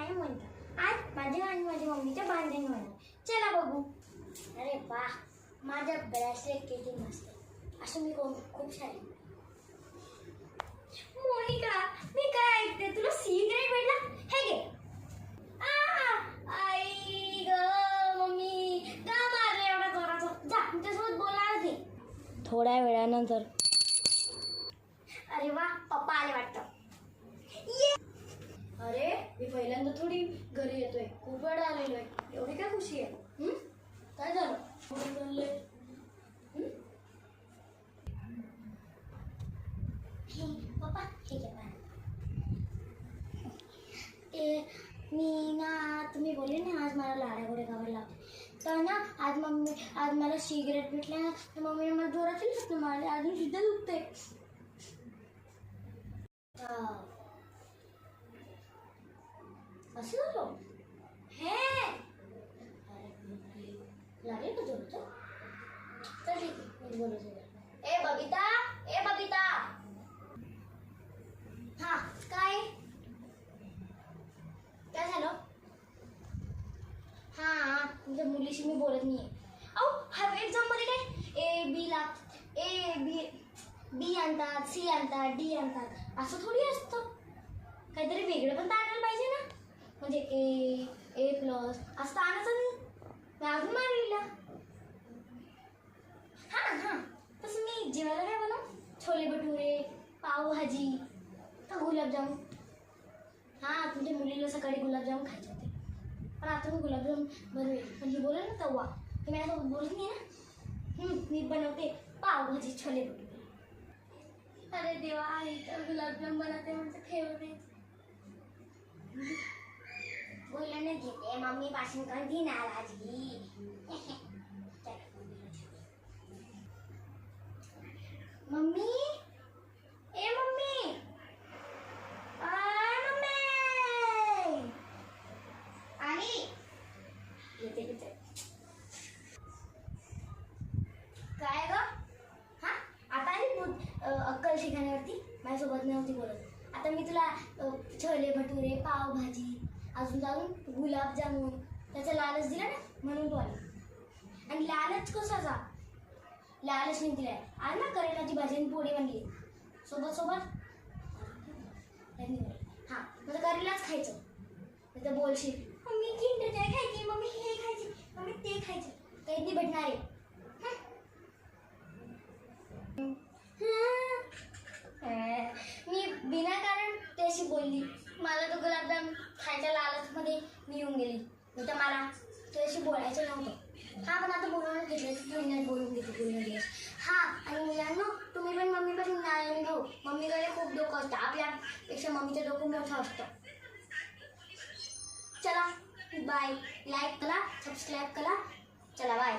नाही म्हणतात. आज माझ्या आणि माझ्या मम्मीच्या भांडण होणार. चला बघू. अरे वा, माझ्या ब्रेसलेट किती मस्त आहे. असं मी खूप सारे. मोनिका, मी काय ऐकते, तुला सिगरेट भेटला? हे घे. आई ग मम्मी, का मारले एवढा जोरात? जा तुझ्यासोबत बोलणार ते. थोड्या वेळानंतर. अरे वा, पप्पा आले वाटतं. अरे मी पहिल्यांदा थोडी घरी येतोय, खूप वेळ आलेलो आहे. एवढी काय खुशी आहे? काय झालं? पप्पा ठीक आहे. मी ना, तुम्ही बोलले ना आज मला लाड्यागोडे गावाला लावते, तर ना आज मला सिगरेट भेटले ना, तर मम्मीने मला जोरात मारले. अजून सुद्धा दुखते. असं झालं? हे लागेल का जोरात? चल ठीक आहे, मी बोलत. ए बबिता, ए बबिता. हा काय काय झालं? हा तुमच्या मुलीशी मी बोलत नाहीये. अहो हा एक्झाम मध्ये काय बी आणतात, सी आणतात, डी आणतात, असं थोडी असतं. काहीतरी वेगळं पण आणायला पाहिजे ना. म्हणजे ए प्लस असं आणायचं नाही. अजून मारलेला. हां तसं मी जेवायला काय बनव? छोले भटुरे, पावभाजी का गुलाबजामुन. हां तुमच्या मुलीला सकाळी गुलाबजामुन खायचे होते, पण आता मी गुलाबजामुन बनवेल. म्हणजे बोलेल ना तवा, की मी असं बोलत नाही ना. मी बनवते पावभाजी, छोले भटुरे. अरे देवा, आई तर गुलाबजाम बनवते म्हणजे फेवरेट. बोलणं घेते मम्मी पासून कधी नाराजगी. मम्मी, ए मम्मी, मम्मी आली. येते. काय ग? हा आता आली अक्कल ठिकाणावरती. माझ्यासोबत नव्हती बोलत. आता मी तुला छोले भटुरे, पावभाजी, अजून गुलाबजामुन त्याचा लालच दिला ना, म्हणून तू आली. आणि लालच कशाचा? लालच नाही दिलाय. आज ना करेलाची भाजी आणि पोळी बनली सोबत. हा मला करेलाच खायचं. तर बोलशील मम्मी किंडर जॉय खायची, मम्मी हे खायची, मम्मी ते खायचं. काही नाही भेटणार आहे. मी विनाकारण त्याशी बोलली. मला तो गुलाबजाम खायच्या लालचमध्ये मी येऊन गेली. तर मला त्याशी बोलायचं नव्हतं. हा पण आता बोलून घेतलं, बोलून घेतली. हा आणि मुलांना तुम्ही पण मम्मीपासून नाही भाऊ. मम्मीकडे खूप डोकं असतं, आपल्यापेक्षा मम्मीचं डोकं मोठं असतं. चला बाय. लाईक करा, सबस्क्राईब करा. चला बाय.